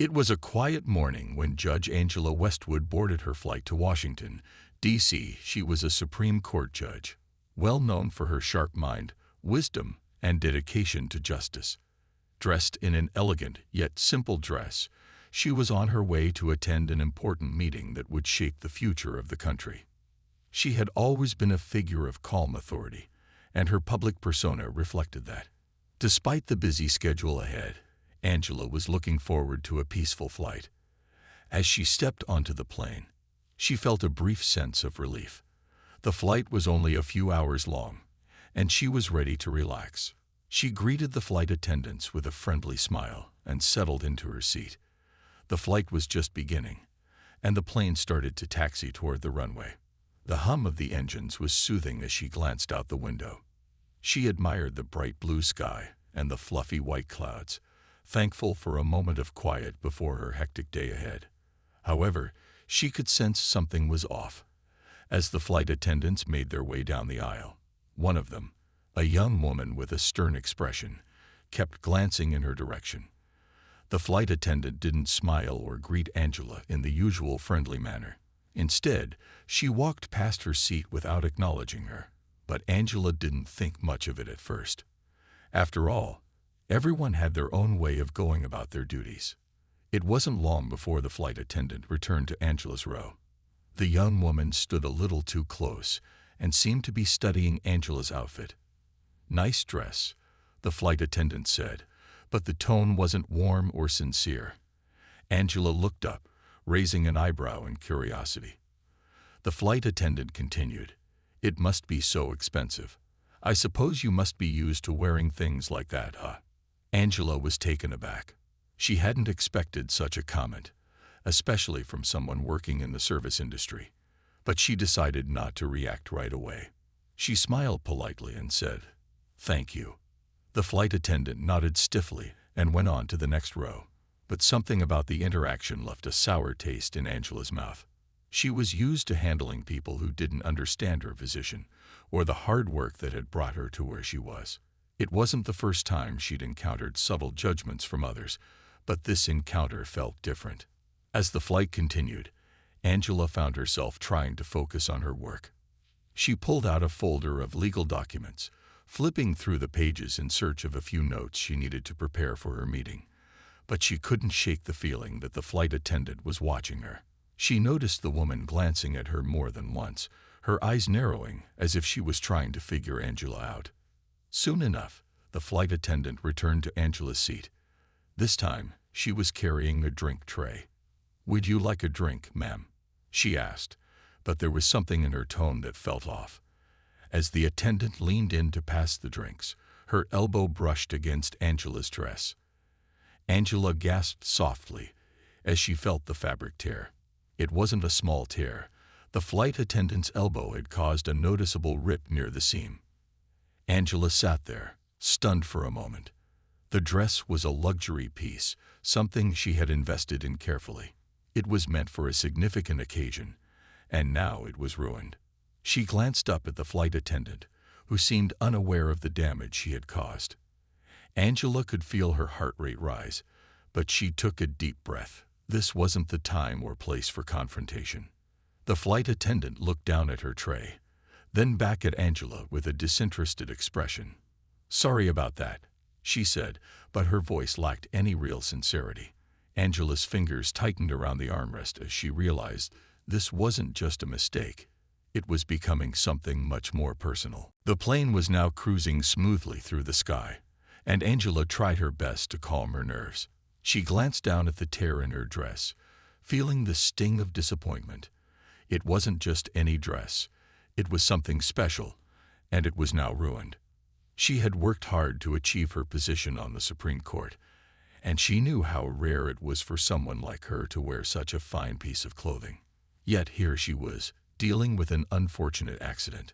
It was a quiet morning when Judge Angela Westwood boarded her flight to Washington, D.C. She was a Supreme Court judge, well known for her sharp mind, wisdom, and dedication to justice. Dressed in an elegant yet simple dress, she was on her way to attend an important meeting that would shape the future of the country. She had always been a figure of calm authority, and her public persona reflected that. Despite the busy schedule ahead, Angela was looking forward to a peaceful flight. As she stepped onto the plane, she felt a brief sense of relief. The flight was only a few hours long, and she was ready to relax. She greeted the flight attendants with a friendly smile and settled into her seat. The flight was just beginning, and the plane started to taxi toward the runway. The hum of the engines was soothing as she glanced out the window. She admired the bright blue sky and the fluffy white clouds, thankful for a moment of quiet before her hectic day ahead. However, she could sense something was off. As the flight attendants made their way down the aisle, one of them, a young woman with a stern expression, kept glancing in her direction. The flight attendant didn't smile or greet Angela in the usual friendly manner. Instead, she walked past her seat without acknowledging her, but Angela didn't think much of it at first. After all, everyone had their own way of going about their duties. It wasn't long before the flight attendant returned to Angela's row. The young woman stood a little too close and seemed to be studying Angela's outfit. "Nice dress," the flight attendant said, but the tone wasn't warm or sincere. Angela looked up, raising an eyebrow in curiosity. The flight attendant continued, "It must be so expensive. I suppose you must be used to wearing things like that, huh?" Angela was taken aback. She hadn't expected such a comment, especially from someone working in the service industry. But she decided not to react right away. She smiled politely and said, "Thank you." The flight attendant nodded stiffly and went on to the next row. But something about the interaction left a sour taste in Angela's mouth. She was used to handling people who didn't understand her position or the hard work that had brought her to where she was. It wasn't the first time she'd encountered subtle judgments from others, but this encounter felt different. As the flight continued, Angela found herself trying to focus on her work. She pulled out a folder of legal documents, flipping through the pages in search of a few notes she needed to prepare for her meeting. But she couldn't shake the feeling that the flight attendant was watching her. She noticed the woman glancing at her more than once, her eyes narrowing as if she was trying to figure Angela out. Soon enough, the flight attendant returned to Angela's seat. This time, she was carrying a drink tray. "Would you like a drink, ma'am?" she asked, but there was something in her tone that felt off. As the attendant leaned in to pass the drinks, her elbow brushed against Angela's dress. Angela gasped softly as she felt the fabric tear. It wasn't a small tear. The flight attendant's elbow had caused a noticeable rip near the seam. Angela sat there, stunned for a moment. The dress was a luxury piece, something she had invested in carefully. It was meant for a significant occasion, and now it was ruined. She glanced up at the flight attendant, who seemed unaware of the damage she had caused. Angela could feel her heart rate rise, but she took a deep breath. This wasn't the time or place for confrontation. The flight attendant looked down at her tray, then back at Angela with a disinterested expression. "Sorry about that," she said, but her voice lacked any real sincerity. Angela's fingers tightened around the armrest as she realized this wasn't just a mistake. It was becoming something much more personal. The plane was now cruising smoothly through the sky, and Angela tried her best to calm her nerves. She glanced down at the tear in her dress, feeling the sting of disappointment. It wasn't just any dress. It was something special, and it was now ruined. She had worked hard to achieve her position on the Supreme Court, and she knew how rare it was for someone like her to wear such a fine piece of clothing. Yet here she was, dealing with an unfortunate accident.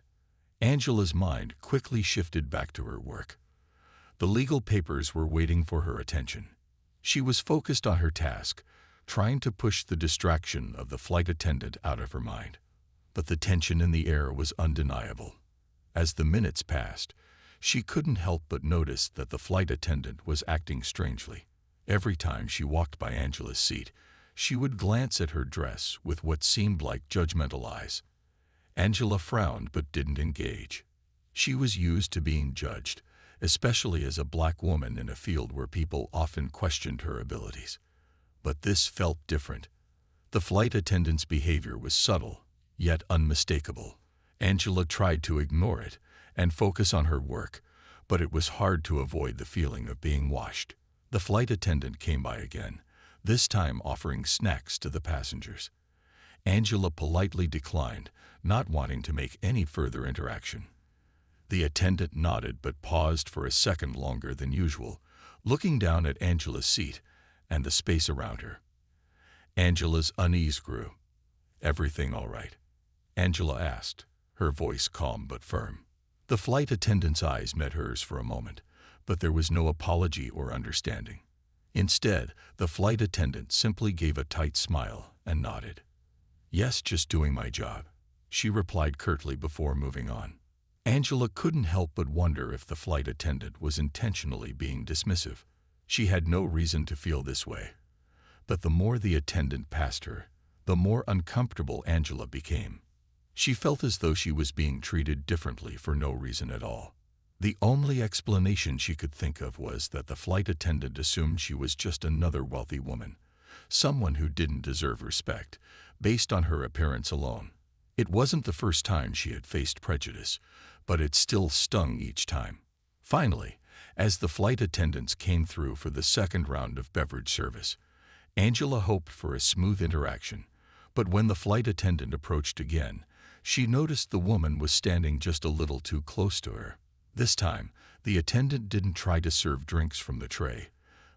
Angela's mind quickly shifted back to her work. The legal papers were waiting for her attention. She was focused on her task, trying to push the distraction of the flight attendant out of her mind. But the tension in the air was undeniable. As the minutes passed, she couldn't help but notice that the flight attendant was acting strangely. Every time she walked by Angela's seat, she would glance at her dress with what seemed like judgmental eyes. Angela frowned but didn't engage. She was used to being judged, especially as a black woman in a field where people often questioned her abilities. But this felt different. The flight attendant's behavior was subtle, yet unmistakable. Angela tried to ignore it and focus on her work, but it was hard to avoid the feeling of being watched. The flight attendant came by again, this time offering snacks to the passengers. Angela politely declined, not wanting to make any further interaction. The attendant nodded but paused for a second longer than usual, looking down at Angela's seat and the space around her. Angela's unease grew. "Everything all right?" Angela asked, her voice calm but firm. The flight attendant's eyes met hers for a moment, but there was no apology or understanding. Instead, the flight attendant simply gave a tight smile and nodded. "Yes, just doing my job," she replied curtly before moving on. Angela couldn't help but wonder if the flight attendant was intentionally being dismissive. She had no reason to feel this way. But the more the attendant passed her, the more uncomfortable Angela became. She felt as though she was being treated differently for no reason at all. The only explanation she could think of was that the flight attendant assumed she was just another wealthy woman, someone who didn't deserve respect, based on her appearance alone. It wasn't the first time she had faced prejudice, but it still stung each time. Finally, as the flight attendants came through for the second round of beverage service, Angela hoped for a smooth interaction, but when the flight attendant approached again, she noticed the woman was standing just a little too close to her. This time, the attendant didn't try to serve drinks from the tray,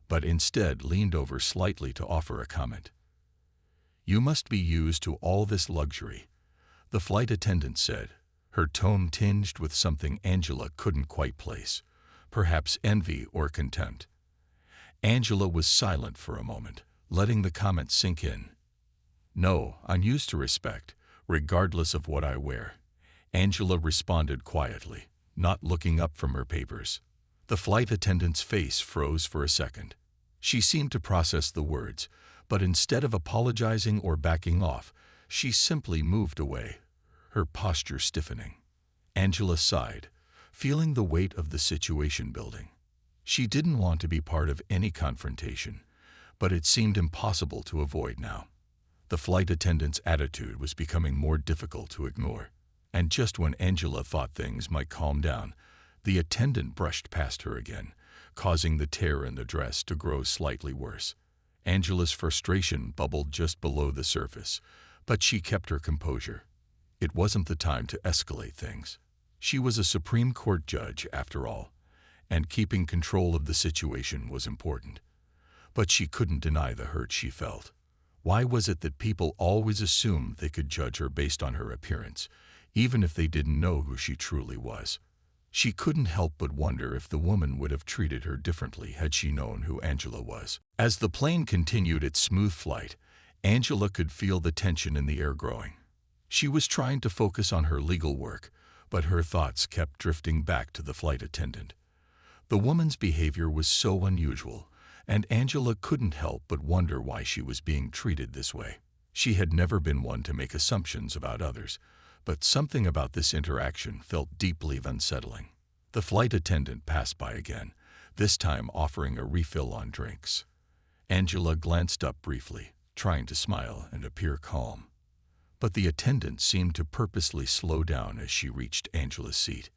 but instead leaned over slightly to offer a comment. "You must be used to all this luxury," the flight attendant said, her tone tinged with something Angela couldn't quite place, perhaps envy or contempt. Angela was silent for a moment, letting the comment sink in. "No, I'm used to respect, regardless of what I wear," Angela responded quietly, not looking up from her papers. The flight attendant's face froze for a second. She seemed to process the words, but instead of apologizing or backing off, she simply moved away, her posture stiffening. Angela sighed, feeling the weight of the situation building. She didn't want to be part of any confrontation, but it seemed impossible to avoid now. The flight attendant's attitude was becoming more difficult to ignore, and just when Angela thought things might calm down, the attendant brushed past her again, causing the tear in the dress to grow slightly worse. Angela's frustration bubbled just below the surface, but she kept her composure. It wasn't the time to escalate things. She was a Supreme Court judge, after all, and keeping control of the situation was important. But she couldn't deny the hurt she felt. Why was it that people always assumed they could judge her based on her appearance, even if they didn't know who she truly was? She couldn't help but wonder if the woman would have treated her differently had she known who Angela was. As the plane continued its smooth flight, Angela could feel the tension in the air growing. She was trying to focus on her legal work, but her thoughts kept drifting back to the flight attendant. The woman's behavior was so unusual, and Angela couldn't help but wonder why she was being treated this way. She had never been one to make assumptions about others, but something about this interaction felt deeply unsettling. The flight attendant passed by again, this time offering a refill on drinks. Angela glanced up briefly, trying to smile and appear calm. But the attendant seemed to purposely slow down as she reached Angela's seat.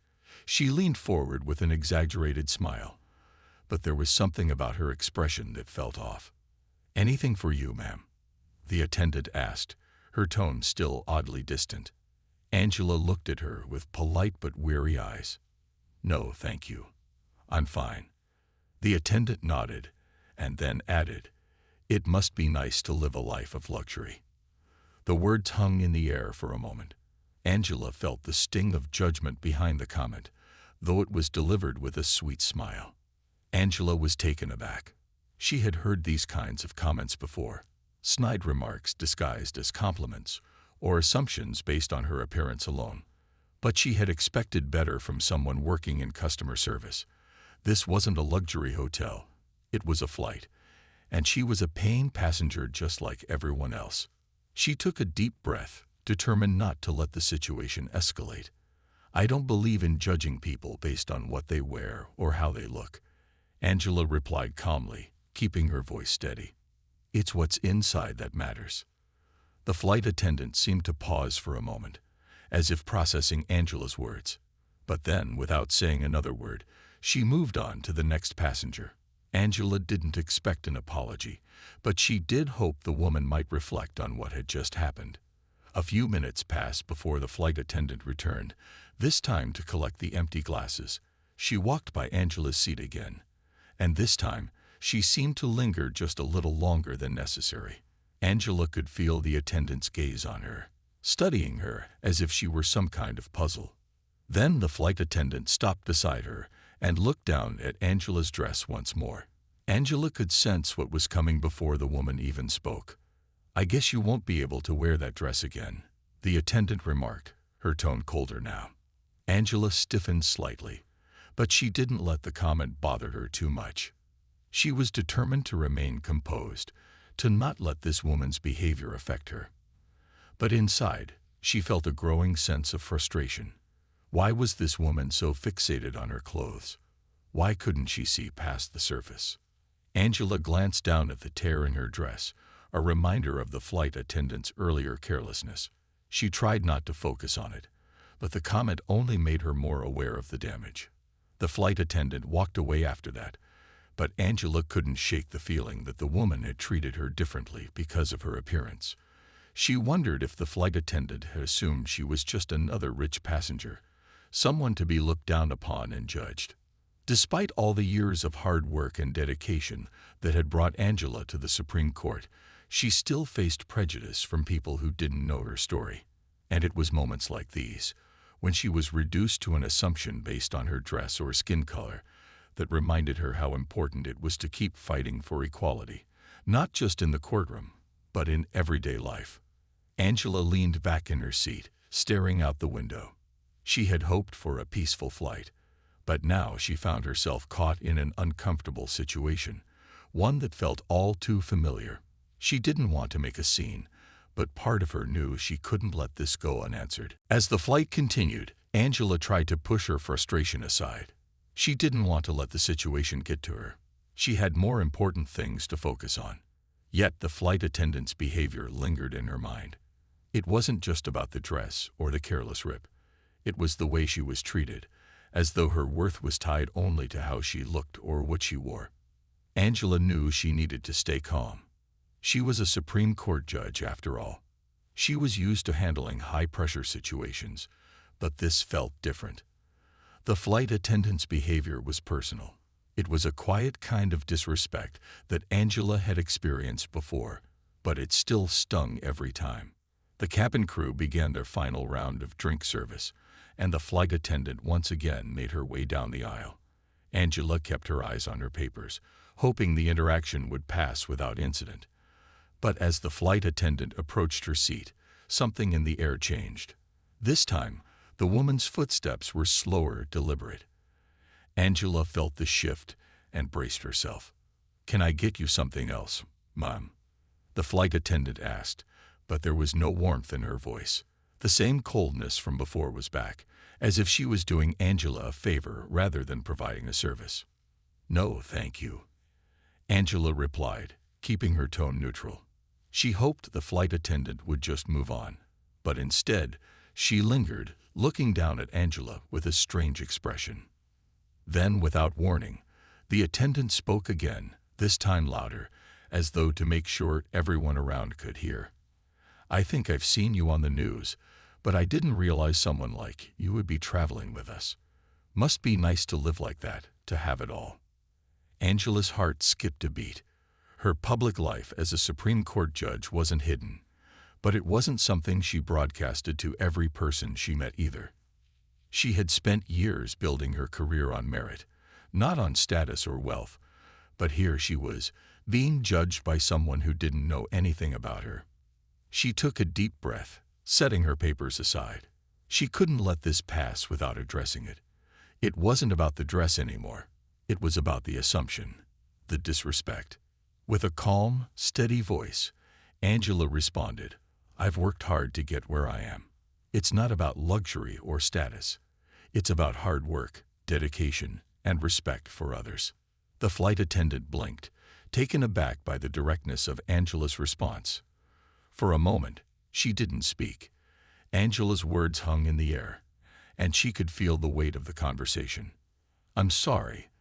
She leaned forward with an exaggerated smile, but there was something about her expression that felt off. "Anything for you, ma'am?" the attendant asked, her tone still oddly distant. Angela looked at her with polite but weary eyes. "No, thank you. I'm fine." The attendant nodded, and then added, "It must be nice to live a life of luxury." The words hung in the air for a moment. Angela felt the sting of judgment behind the comment, though it was delivered with a sweet smile. Angela was taken aback. She had heard these kinds of comments before, snide remarks disguised as compliments, or assumptions based on her appearance alone. But she had expected better from someone working in customer service. This wasn't a luxury hotel. It was a flight, and she was a paying passenger just like everyone else. She took a deep breath, determined not to let the situation escalate. "I don't believe in judging people based on what they wear or how they look," Angela replied calmly, keeping her voice steady. "It's what's inside that matters." The flight attendant seemed to pause for a moment, as if processing Angela's words. But then, without saying another word, she moved on to the next passenger. Angela didn't expect an apology, but she did hope the woman might reflect on what had just happened. A few minutes passed before the flight attendant returned, this time to collect the empty glasses. She walked by Angela's seat again, and this time she seemed to linger just a little longer than necessary. Angela could feel the attendant's gaze on her, studying her as if she were some kind of puzzle. Then the flight attendant stopped beside her and looked down at Angela's dress once more. Angela could sense what was coming before the woman even spoke. "I guess you won't be able to wear that dress again," the attendant remarked, her tone colder now. Angela stiffened slightly, but she didn't let the comment bother her too much. She was determined to remain composed, to not let this woman's behavior affect her. But inside, she felt a growing sense of frustration. Why was this woman so fixated on her clothes? Why couldn't she see past the surface? Angela glanced down at the tear in her dress, a reminder of the flight attendant's earlier carelessness. She tried not to focus on it, but the comment only made her more aware of the damage. The flight attendant walked away after that, but Angela couldn't shake the feeling that the woman had treated her differently because of her appearance. She wondered if the flight attendant had assumed she was just another rich passenger, someone to be looked down upon and judged. Despite all the years of hard work and dedication that had brought Angela to the Supreme Court, she still faced prejudice from people who didn't know her story. And it was moments like these, when she was reduced to an assumption based on her dress or skin color, that reminded her how important it was to keep fighting for equality, not just in the courtroom, but in everyday life. Angela leaned back in her seat, staring out the window. She had hoped for a peaceful flight, but now she found herself caught in an uncomfortable situation, one that felt all too familiar. She didn't want to make a scene, but part of her knew she couldn't let this go unanswered. As the flight continued, Angela tried to push her frustration aside. She didn't want to let the situation get to her. She had more important things to focus on. Yet the flight attendant's behavior lingered in her mind. It wasn't just about the dress or the careless rip. It was the way she was treated, as though her worth was tied only to how she looked or what she wore. Angela knew she needed to stay calm. She was a Supreme Court judge, after all. She was used to handling high-pressure situations, but this felt different. The flight attendant's behavior was personal. It was a quiet kind of disrespect that Angela had experienced before, but it still stung every time. The cabin crew began their final round of drink service, and the flight attendant once again made her way down the aisle. Angela kept her eyes on her papers, hoping the interaction would pass without incident. But as the flight attendant approached her seat, something in the air changed. This time, the woman's footsteps were slower, deliberate. Angela felt the shift and braced herself. "Can I get you something else, Mom?" the flight attendant asked, but there was no warmth in her voice. The same coldness from before was back, as if she was doing Angela a favor rather than providing a service. "No, thank you," Angela replied, keeping her tone neutral. She hoped the flight attendant would just move on, but instead, she lingered, looking down at Angela with a strange expression. Then, without warning, the attendant spoke again, this time louder, as though to make sure everyone around could hear. "I think I've seen you on the news, but I didn't realize someone like you would be traveling with us. Must be nice to live like that, to have it all." Angela's heart skipped a beat. Her public life as a Supreme Court judge wasn't hidden, but it wasn't something she broadcasted to every person she met either. She had spent years building her career on merit, not on status or wealth, but here she was, being judged by someone who didn't know anything about her. She took a deep breath, setting her papers aside. She couldn't let this pass without addressing it. It wasn't about the dress anymore. It was about the assumption, the disrespect. With a calm, steady voice, Angela responded, "I've worked hard to get where I am. It's not about luxury or status. It's about hard work, dedication, and respect for others." The flight attendant blinked, taken aback by the directness of Angela's response. For a moment, she didn't speak. Angela's words hung in the air, and she could feel the weight of the conversation. "I'm sorry,"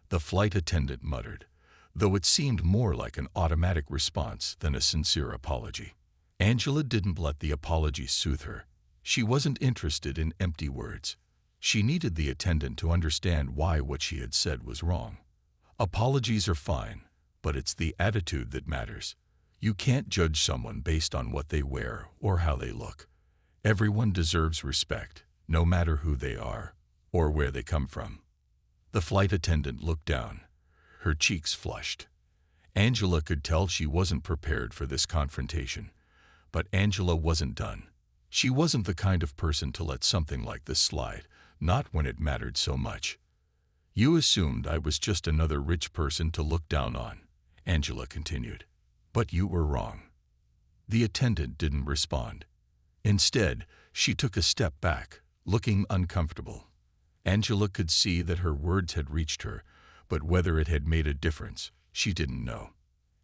the flight attendant muttered, though it seemed more like an automatic response than a sincere apology. Angela didn't let the apology soothe her. She wasn't interested in empty words. She needed the attendant to understand why what she had said was wrong. Apologies are fine, but it's the attitude that matters. You can't judge someone based on what they wear or how they look. Everyone deserves respect, no matter who they are or where they come from. The flight attendant looked down. Her cheeks flushed. Angela could tell she wasn't prepared for this confrontation. But Angela wasn't done. She wasn't the kind of person to let something like this slide, not when it mattered so much. "You assumed I was just another rich person to look down on," Angela continued. "But you were wrong." The attendant didn't respond. Instead, she took a step back, looking uncomfortable. Angela could see that her words had reached her, but whether it had made a difference, she didn't know.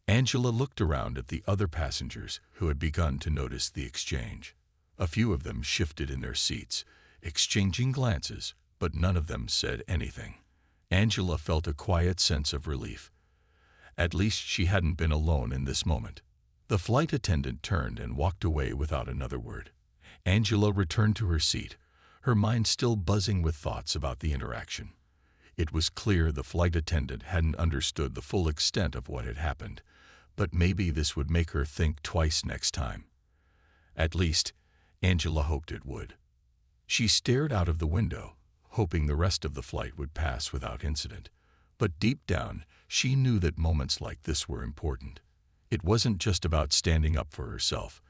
Angela looked around at the other passengers who had begun to notice the exchange. A few of them shifted in their seats, exchanging glances, but none of them said anything. Angela felt a quiet sense of relief. At least she hadn't been alone in this moment. The flight attendant turned and walked away without another word. Angela returned to her seat, her mind still buzzing with thoughts about the interaction. It was clear the flight attendant hadn't understood the full extent of what had happened, but maybe this would make her think twice next time. At least, Angela hoped it would. She stared out of the window, hoping the rest of the flight would pass without incident. But deep down, she knew that moments like this were important. It wasn't just about standing up for herself.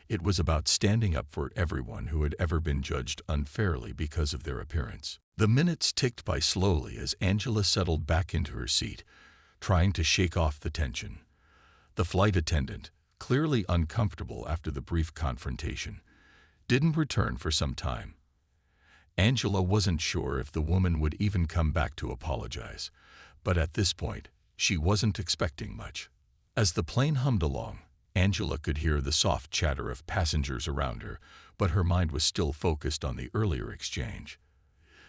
It was about standing up for everyone who had ever been judged unfairly because of their appearance. The minutes ticked by slowly as Angela settled back into her seat, trying to shake off the tension. The flight attendant, clearly uncomfortable after the brief confrontation, didn't return for some time. Angela wasn't sure if the woman would even come back to apologize, but at this point, she wasn't expecting much. As the plane hummed along, Angela could hear the soft chatter of passengers around her, but her mind was still focused on the earlier exchange.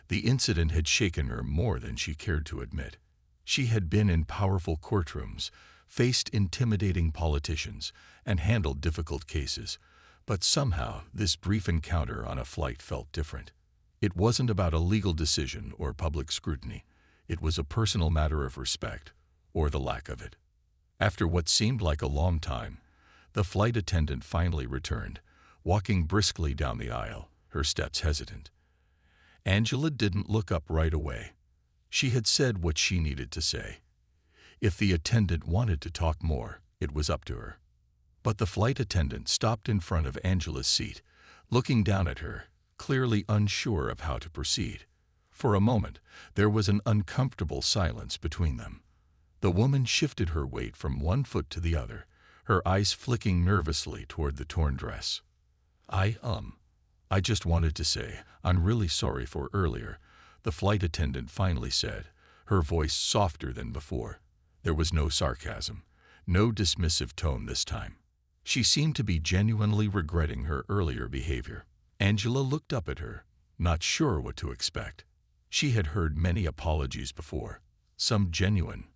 The incident had shaken her more than she cared to admit. She had been in powerful courtrooms, faced intimidating politicians, and handled difficult cases, but somehow this brief encounter on a flight felt different. It wasn't about a legal decision or public scrutiny. It was a personal matter of respect, or the lack of it. After what seemed like a long time, the flight attendant finally returned, walking briskly down the aisle, her steps hesitant. Angela didn't look up right away. She had said what she needed to say. If the attendant wanted to talk more, it was up to her. But the flight attendant stopped in front of Angela's seat, looking down at her, clearly unsure of how to proceed. For a moment, there was an uncomfortable silence between them. The woman shifted her weight from one foot to the other, her eyes flicking nervously toward the torn dress. I just wanted to say, I'm really sorry for earlier," the flight attendant finally said, her voice softer than before. There was no sarcasm, no dismissive tone this time. She seemed to be genuinely regretting her earlier behavior. Angela looked up at her, not sure what to expect. She had heard many apologies before, some genuine,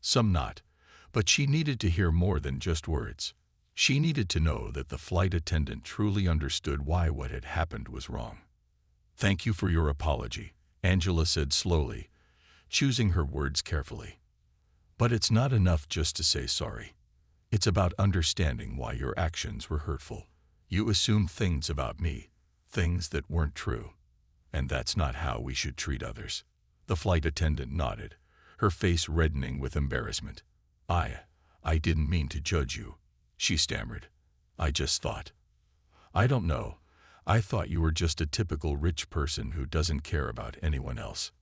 some not, but she needed to hear more than just words. She needed to know that the flight attendant truly understood why what had happened was wrong. "Thank you for your apology," Angela said slowly, choosing her words carefully. "But it's not enough just to say sorry. It's about understanding why your actions were hurtful. You assumed things about me, things that weren't true. And that's not how we should treat others." The flight attendant nodded, her face reddening with embarrassment. I didn't mean to judge you," she stammered. "I just thought. I don't know. I thought you were just a typical rich person who doesn't care about anyone else.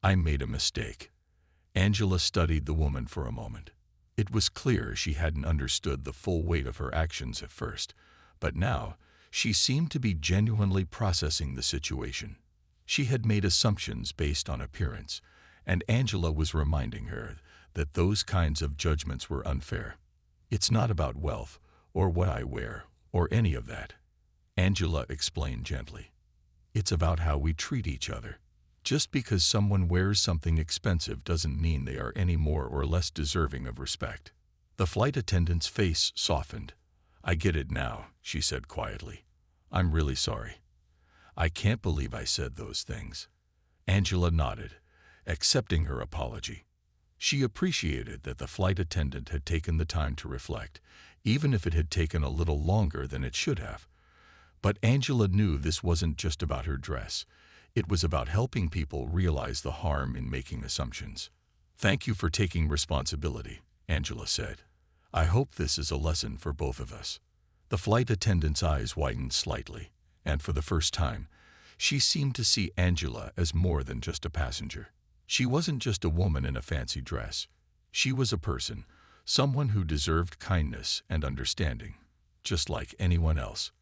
I made a mistake." Angela studied the woman for a moment. It was clear she hadn't understood the full weight of her actions at first, but now she seemed to be genuinely processing the situation. She had made assumptions based on appearance, and Angela was reminding her that those kinds of judgments were unfair. "It's not about wealth, or what I wear, or any of that," Angela explained gently. "It's about how we treat each other. Just because someone wears something expensive doesn't mean they are any more or less deserving of respect." The flight attendant's face softened. "I get it now," she said quietly. "I'm really sorry. I can't believe I said those things." Angela nodded, accepting her apology. She appreciated that the flight attendant had taken the time to reflect, even if it had taken a little longer than it should have. But Angela knew this wasn't just about her dress. It was about helping people realize the harm in making assumptions. "Thank you for taking responsibility," Angela said. "I hope this is a lesson for both of us." The flight attendant's eyes widened slightly, and for the first time, she seemed to see Angela as more than just a passenger. She wasn't just a woman in a fancy dress. She was a person, someone who deserved kindness and understanding, just like anyone else.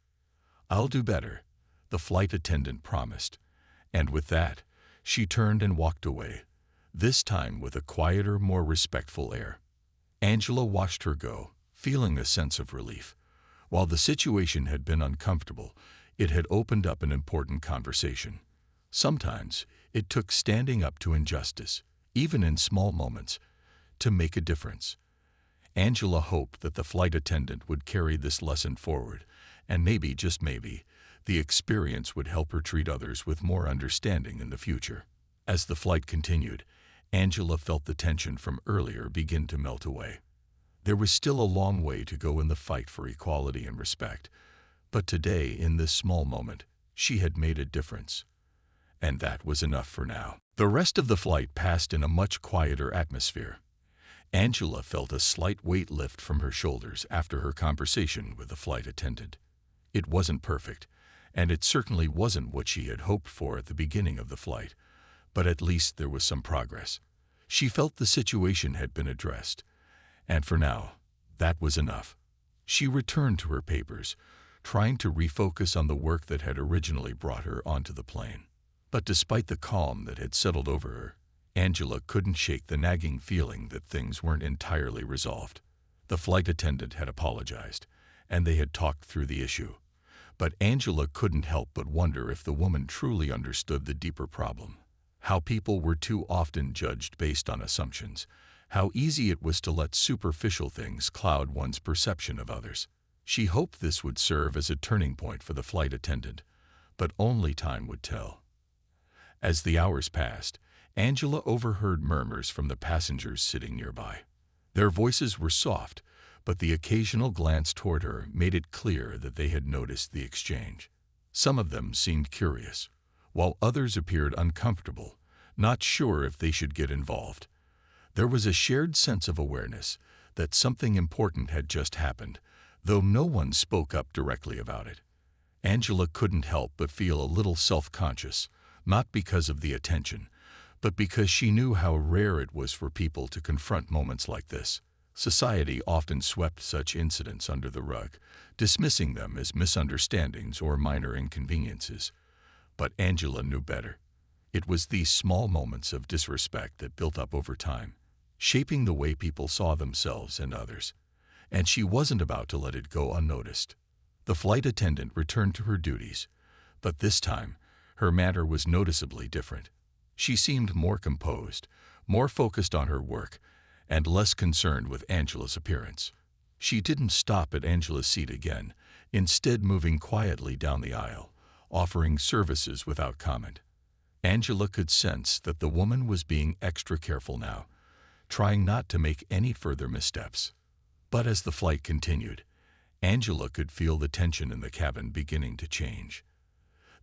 "I'll do better," the flight attendant promised. And with that, she turned and walked away, this time with a quieter, more respectful air. Angela watched her go, feeling a sense of relief. While the situation had been uncomfortable, it had opened up an important conversation. Sometimes it took standing up to injustice, even in small moments, to make a difference. Angela hoped that the flight attendant would carry this lesson forward, and maybe, just maybe, the experience would help her treat others with more understanding in the future. As the flight continued, Angela felt the tension from earlier begin to melt away. There was still a long way to go in the fight for equality and respect, but today, in this small moment, she had made a difference. And that was enough for now. The rest of the flight passed in a much quieter atmosphere. Angela felt a slight weight lift from her shoulders after her conversation with the flight attendant. It wasn't perfect, and it certainly wasn't what she had hoped for at the beginning of the flight, but at least there was some progress. She felt the situation had been addressed, and for now, that was enough. She returned to her papers, trying to refocus on the work that had originally brought her onto the plane. But despite the calm that had settled over her, Angela couldn't shake the nagging feeling that things weren't entirely resolved. The flight attendant had apologized, and they had talked through the issue. But Angela couldn't help but wonder if the woman truly understood the deeper problem. How people were too often judged based on assumptions. How easy it was to let superficial things cloud one's perception of others. She hoped this would serve as a turning point for the flight attendant, but only time would tell. As the hours passed, Angela overheard murmurs from the passengers sitting nearby. Their voices were soft, but the occasional glance toward her made it clear that they had noticed the exchange. Some of them seemed curious, while others appeared uncomfortable, not sure if they should get involved. There was a shared sense of awareness that something important had just happened, though no one spoke up directly about it. Angela couldn't help but feel a little self-conscious, not because of the attention, but because she knew how rare it was for people to confront moments like this. Society often swept such incidents under the rug, dismissing them as misunderstandings or minor inconveniences. But Angela knew better. It was these small moments of disrespect that built up over time, shaping the way people saw themselves and others. And she wasn't about to let it go unnoticed. The flight attendant returned to her duties, but this time, her manner was noticeably different. She seemed more composed, more focused on her work, and less concerned with Angela's appearance. She didn't stop at Angela's seat again, instead moving quietly down the aisle, offering services without comment. Angela could sense that the woman was being extra careful now, trying not to make any further missteps. But as the flight continued, Angela could feel the tension in the cabin beginning to change.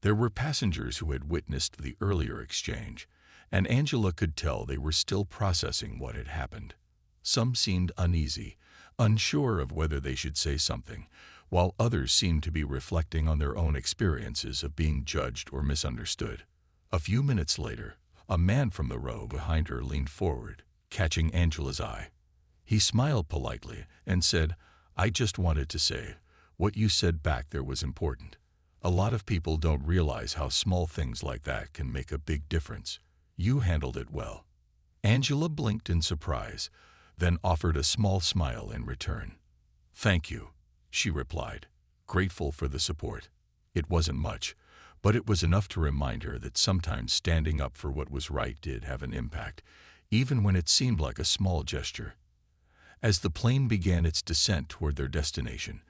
There were passengers who had witnessed the earlier exchange, and Angela could tell they were still processing what had happened. Some seemed uneasy, unsure of whether they should say something, while others seemed to be reflecting on their own experiences of being judged or misunderstood. A few minutes later, a man from the row behind her leaned forward, catching Angela's eye. He smiled politely and said, "I just wanted to say, what you said back there was important. A lot of people don't realize how small things like that can make a big difference. You handled it well." Angela blinked in surprise, then offered a small smile in return. "Thank you," she replied, grateful for the support. It wasn't much, but it was enough to remind her that sometimes standing up for what was right did have an impact, even when it seemed like a small gesture. As the plane began its descent toward their destination,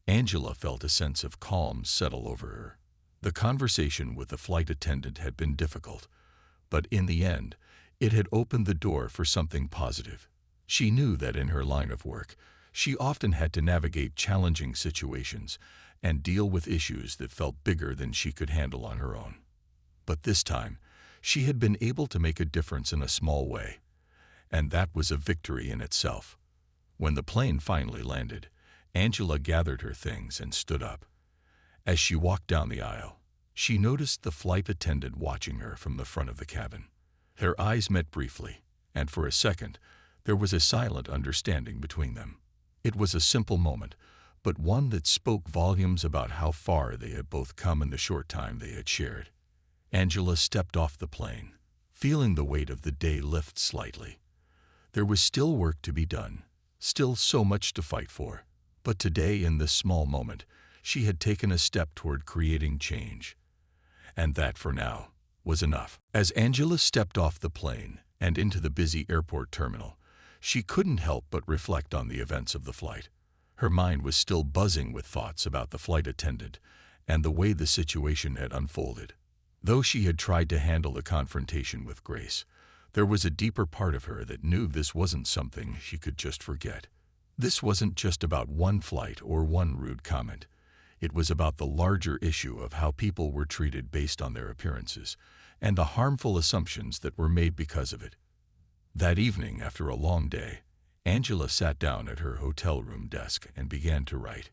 Angela felt a sense of calm settle over her. The conversation with the flight attendant had been difficult, but in the end, it had opened the door for something positive. She knew that in her line of work, she often had to navigate challenging situations and deal with issues that felt bigger than she could handle on her own. But this time, she had been able to make a difference in a small way, and that was a victory in itself. When the plane finally landed, Angela gathered her things and stood up. As she walked down the aisle, she noticed the flight attendant watching her from the front of the cabin. Their eyes met briefly, and for a second, there was a silent understanding between them. It was a simple moment, but one that spoke volumes about how far they had both come in the short time they had shared. Angela stepped off the plane, feeling the weight of the day lift slightly. There was still work to be done, still so much to fight for. But today, in this small moment, she had taken a step toward creating change. And that, for now, was enough. As Angela stepped off the plane and into the busy airport terminal, she couldn't help but reflect on the events of the flight. Her mind was still buzzing with thoughts about the flight attendant and the way the situation had unfolded. Though she had tried to handle the confrontation with grace, there was a deeper part of her that knew this wasn't something she could just forget. This wasn't just about one flight or one rude comment. It was about the larger issue of how people were treated based on their appearances and the harmful assumptions that were made because of it. That evening, after a long day, Angela sat down at her hotel room desk and began to write.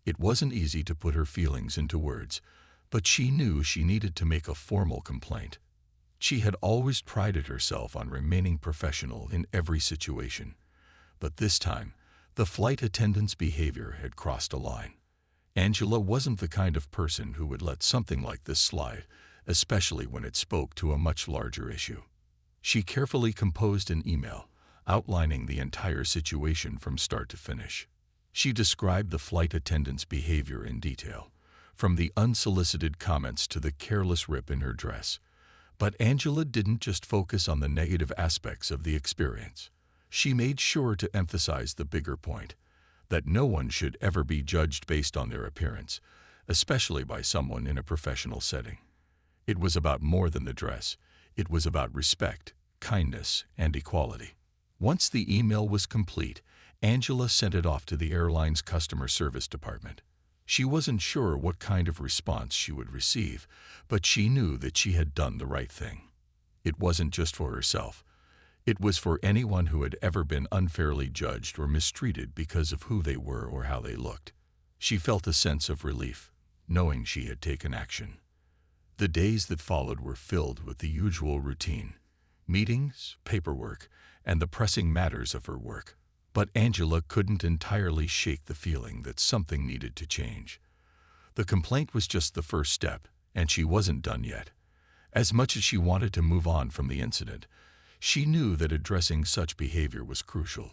It wasn't easy to put her feelings into words, but she knew she needed to make a formal complaint. She had always prided herself on remaining professional in every situation, but this time, the flight attendant's behavior had crossed a line. Angela wasn't the kind of person who would let something like this slide, especially when it spoke to a much larger issue. She carefully composed an email, outlining the entire situation from start to finish. She described the flight attendant's behavior in detail, from the unsolicited comments to the careless rip in her dress. But Angela didn't just focus on the negative aspects of the experience. She made sure to emphasize the bigger point, that no one should ever be judged based on their appearance, especially by someone in a professional setting. It was about more than the dress. It was about respect, kindness, and equality. Once the email was complete, Angela sent it off to the airline's customer service department. She wasn't sure what kind of response she would receive, but she knew that she had done the right thing. It wasn't just for herself. It was for anyone who had ever been unfairly judged or mistreated because of who they were or how they looked. She felt a sense of relief, knowing she had taken action. The days that followed were filled with the usual routine: meetings, paperwork, and the pressing matters of her work. But Angela couldn't entirely shake the feeling that something needed to change. The complaint was just the first step, and she wasn't done yet. As much as she wanted to move on from the incident, she knew that addressing such behavior was crucial.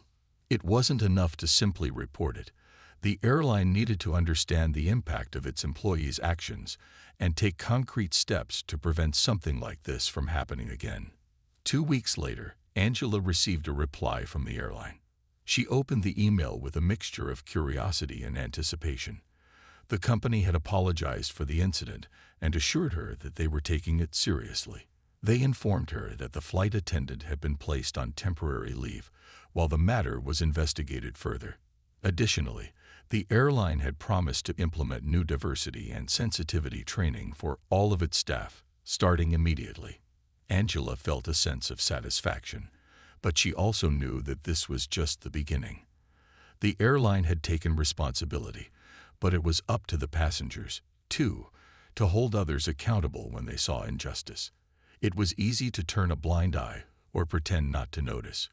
It wasn't enough to simply report it. The airline needed to understand the impact of its employees' actions and take concrete steps to prevent something like this from happening again. 2 weeks later, Angela received a reply from the airline. She opened the email with a mixture of curiosity and anticipation. The company had apologized for the incident and assured her that they were taking it seriously. They informed her that the flight attendant had been placed on temporary leave while the matter was investigated further. Additionally, the airline had promised to implement new diversity and sensitivity training for all of its staff, starting immediately. Angela felt a sense of satisfaction, but she also knew that this was just the beginning. The airline had taken responsibility, but it was up to the passengers, too, to hold others accountable when they saw injustice. It was easy to turn a blind eye or pretend not to notice,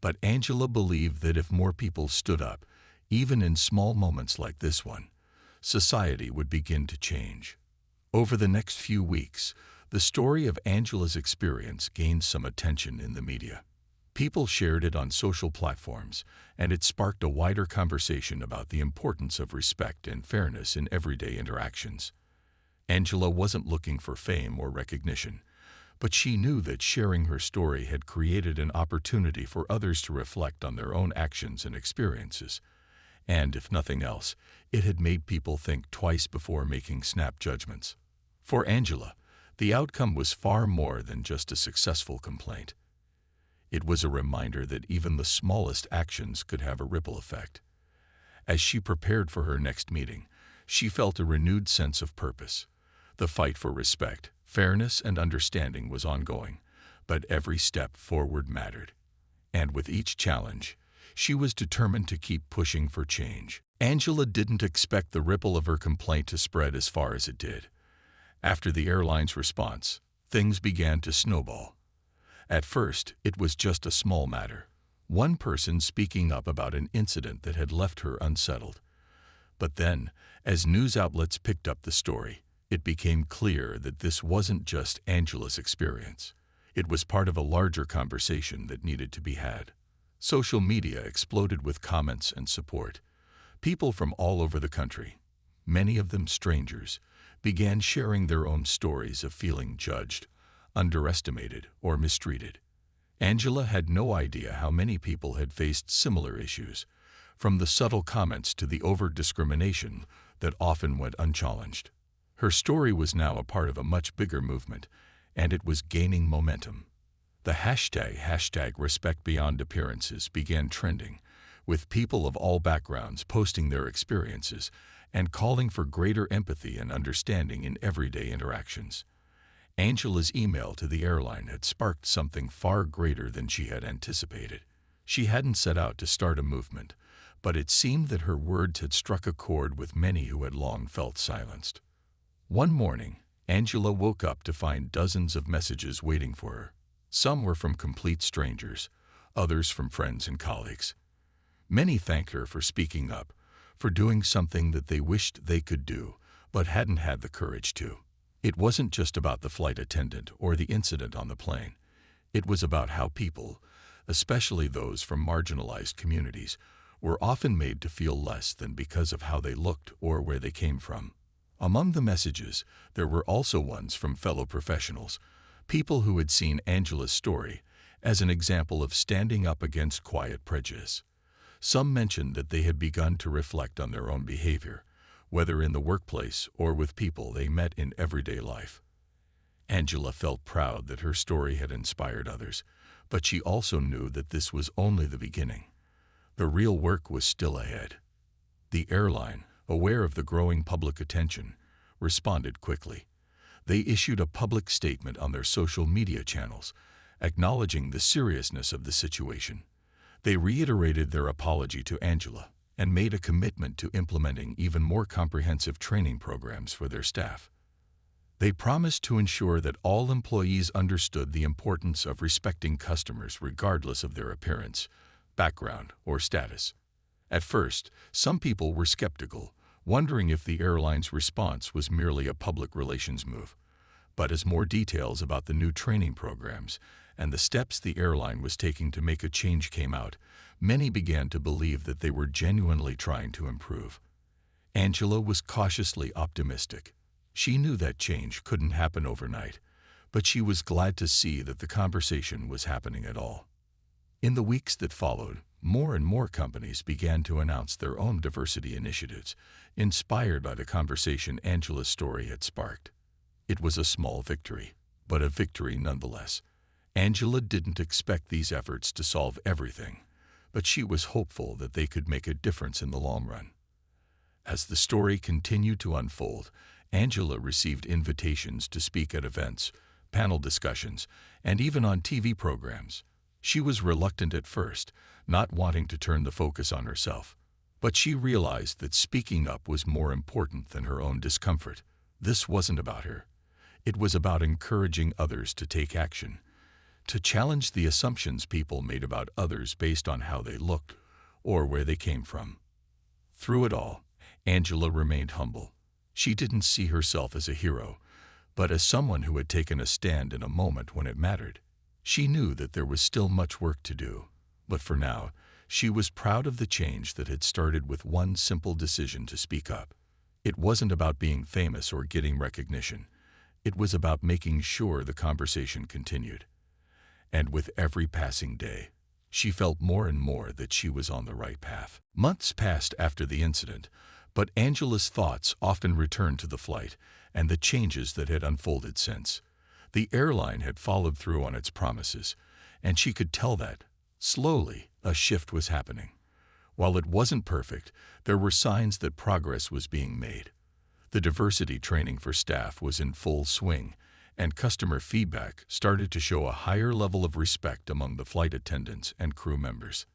But Angela believed that if more people stood up, even in small moments like this one, society would begin to change. Over the next few weeks, the story of Angela's experience gained some attention in the media. People shared it on social platforms, and it sparked a wider conversation about the importance of respect and fairness in everyday interactions. Angela wasn't looking for fame or recognition, but she knew that sharing her story had created an opportunity for others to reflect on their own actions and experiences. And, if nothing else, it had made people think twice before making snap judgments. For Angela, the outcome was far more than just a successful complaint. It was a reminder that even the smallest actions could have a ripple effect. As she prepared for her next meeting, she felt a renewed sense of purpose. The fight for respect, fairness, and understanding was ongoing, but every step forward mattered. And with each challenge, she was determined to keep pushing for change. Angela didn't expect the ripple of her complaint to spread as far as it did. After the airline's response, things began to snowball. At first, it was just a small matter, one person speaking up about an incident that had left her unsettled. But then, as news outlets picked up the story, it became clear that this wasn't just Angela's experience. It was part of a larger conversation that needed to be had. Social media exploded with comments and support. People from all over the country, many of them strangers, began sharing their own stories of feeling judged, underestimated, or mistreated. Angela had no idea how many people had faced similar issues, from the subtle comments to the overt discrimination that often went unchallenged. Her story was now a part of a much bigger movement, and it was gaining momentum. The hashtag Respect Beyond Appearances began trending, with people of all backgrounds posting their experiences and calling for greater empathy and understanding in everyday interactions. Angela's email to the airline had sparked something far greater than she had anticipated. She hadn't set out to start a movement, but it seemed that her words had struck a chord with many who had long felt silenced. One morning, Angela woke up to find dozens of messages waiting for her. Some were from complete strangers, others from friends and colleagues. Many thanked her for speaking up, for doing something that they wished they could do, but hadn't had the courage to. It wasn't just about the flight attendant or the incident on the plane. It was about how people, especially those from marginalized communities, were often made to feel less than because of how they looked or where they came from. Among the messages, there were also ones from fellow professionals, people who had seen Angela's story as an example of standing up against quiet prejudice. Some mentioned that they had begun to reflect on their own behavior, whether in the workplace or with people they met in everyday life. Angela felt proud that her story had inspired others, but she also knew that this was only the beginning. The real work was still ahead. The airline, aware of the growing public attention, responded quickly. They issued a public statement on their social media channels, acknowledging the seriousness of the situation. They reiterated their apology to Angela and made a commitment to implementing even more comprehensive training programs for their staff. They promised to ensure that all employees understood the importance of respecting customers regardless of their appearance, background, or status. At first, some people were skeptical, wondering if the airline's response was merely a public relations move. But as more details about the new training programs and the steps the airline was taking to make a change came out, many began to believe that they were genuinely trying to improve. Angela was cautiously optimistic. She knew that change couldn't happen overnight, but she was glad to see that the conversation was happening at all. In the weeks that followed, more and more companies began to announce their own diversity initiatives, inspired by the conversation Angela's story had sparked. It was a small victory, but a victory nonetheless. Angela didn't expect these efforts to solve everything, but she was hopeful that they could make a difference in the long run. As the story continued to unfold, Angela received invitations to speak at events, panel discussions, and even on TV programs. She was reluctant at first, not wanting to turn the focus on herself. But she realized that speaking up was more important than her own discomfort. This wasn't about her. It was about encouraging others to take action. to challenge the assumptions people made about others based on how they looked or where they came from. Through it all, Angela remained humble. She didn't see herself as a hero, but as someone who had taken a stand in a moment when it mattered. She knew that there was still much work to do, but for now, she was proud of the change that had started with one simple decision to speak up. It wasn't about being famous or getting recognition. It was about making sure the conversation continued. And with every passing day, she felt more and more that she was on the right path. Months passed after the incident, but Angela's thoughts often returned to the flight and the changes that had unfolded since. The airline had followed through on its promises, and she could tell that, slowly, a shift was happening. While it wasn't perfect, there were signs that progress was being made. The diversity training for staff was in full swing, and customer feedback started to show a higher level of respect among the flight attendants and crew members.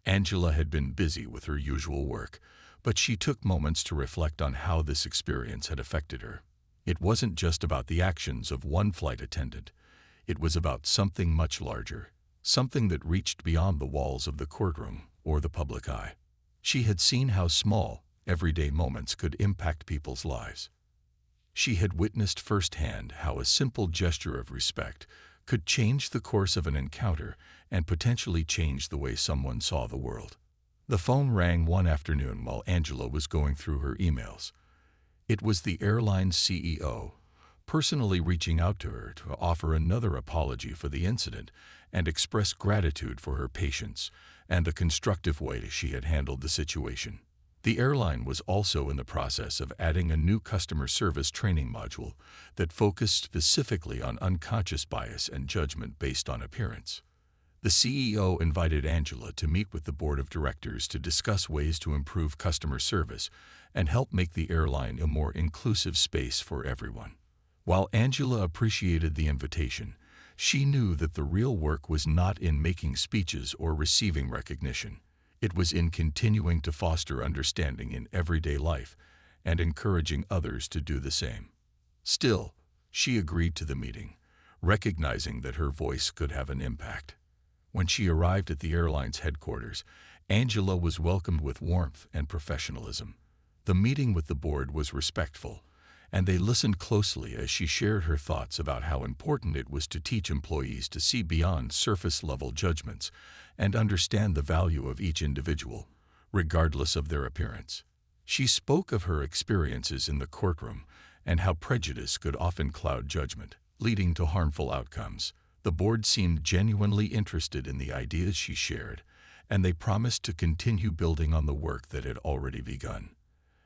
Angela had been busy with her usual work, but she took moments to reflect on how this experience had affected her. It wasn't just about the actions of one flight attendant. It was about something much larger, something that reached beyond the walls of the courtroom or the public eye. She had seen how small, everyday moments could impact people's lives. She had witnessed firsthand how a simple gesture of respect could change the course of an encounter and potentially change the way someone saw the world. The phone rang one afternoon while Angela was going through her emails. It was the airline's CEO, personally reaching out to her to offer another apology for the incident and express gratitude for her patience and the constructive way she had handled the situation. The airline was also in the process of adding a new customer service training module that focused specifically on unconscious bias and judgment based on appearance. The CEO invited Angela to meet with the board of directors to discuss ways to improve customer service and help make the airline a more inclusive space for everyone. While Angela appreciated the invitation, she knew that the real work was not in making speeches or receiving recognition. It was in continuing to foster understanding in everyday life and encouraging others to do the same. Still, she agreed to the meeting, recognizing that her voice could have an impact. When she arrived at the airline's headquarters, Angela was welcomed with warmth and professionalism. The meeting with the board was respectful, and they listened closely as she shared her thoughts about how important it was to teach employees to see beyond surface-level judgments and understand the value of each individual, regardless of their appearance. She spoke of her experiences in the courtroom and how prejudice could often cloud judgment, leading to harmful outcomes. The board seemed genuinely interested in the ideas she shared, and they promised to continue building on the work that had already begun.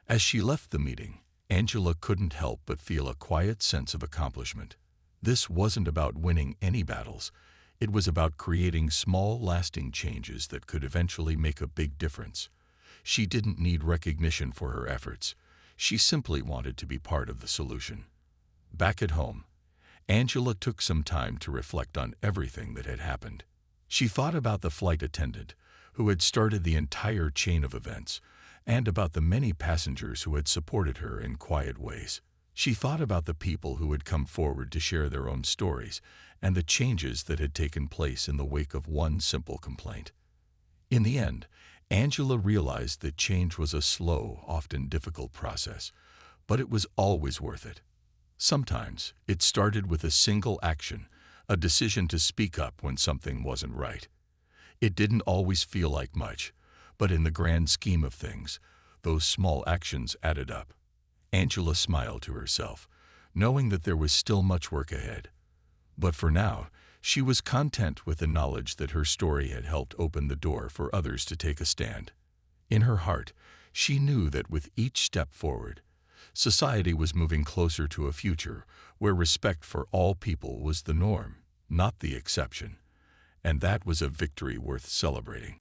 As she left the meeting, Angela couldn't help but feel a quiet sense of accomplishment. This wasn't about winning any battles. It was about creating small, lasting changes that could eventually make a big difference. She didn't need recognition for her efforts. She simply wanted to be part of the solution. Back at home, Angela took some time to reflect on everything that had happened. She thought about the flight attendant who had started the entire chain of events, and about the many passengers who had supported her in quiet ways. She thought about the people who had come forward to share their own stories and the changes that had taken place in the wake of one simple complaint. In the end, Angela realized that change was a slow, often difficult process, but it was always worth it. Sometimes it started with a single action, a decision to speak up when something wasn't right. It didn't always feel like much, but in the grand scheme of things, those small actions added up. Angela smiled to herself, knowing that there was still much work ahead. But for now, she was content with the knowledge that her story had helped open the door for others to take a stand. In her heart, she knew that with each step forward, society was moving closer to a future where respect for all people was the norm, not the exception. And that was a victory worth celebrating.